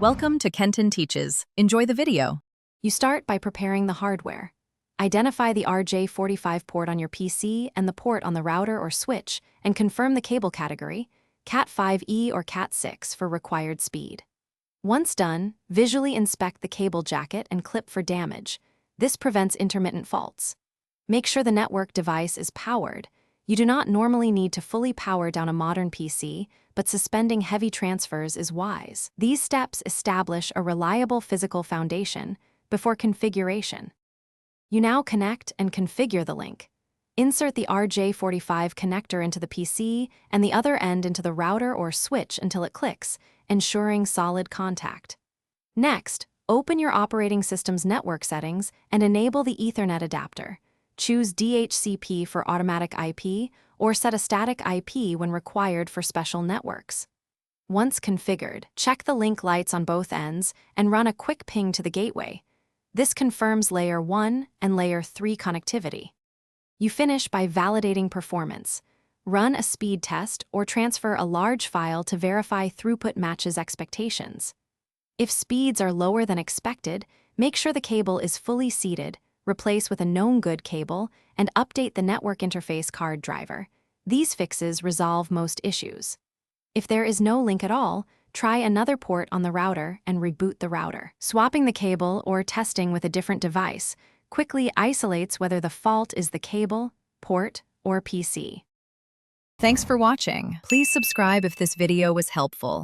Welcome to Kenton Teaches. Enjoy the video. You start by preparing the hardware. Identify the RJ45 port on your PC and the port on the router or switch, and confirm the cable category, Cat5e or Cat6 for required speed. Once done, visually inspect the cable jacket and clip for damage. This prevents intermittent faults. Make sure the network device is powered. You do not normally need to fully power down a modern PC, but suspending heavy transfers is wise. These steps establish a reliable physical foundation before configuration. You now connect and configure the link. Insert the RJ45 connector into the PC and the other end into the router or switch until it clicks, ensuring solid contact. Next, open your operating system's network settings and enable the Ethernet adapter. Choose DHCP for automatic IP or set a static IP when required for special networks. Once configured, check the link lights on both ends and run a quick ping to the gateway. This confirms Layer 1 and Layer 3 connectivity. You finish by validating performance. Run a speed test or transfer a large file to verify throughput matches expectations. If speeds are lower than expected, make sure the cable is fully seated, replace with a known good cable, and update the network interface card driver. These fixes resolve most issues. If there is no link at all, try another port on the router and reboot the router. Swapping the cable or testing with a different device quickly isolates whether the fault is the cable, port, or PC. Thanks for watching. Please subscribe if this video was helpful.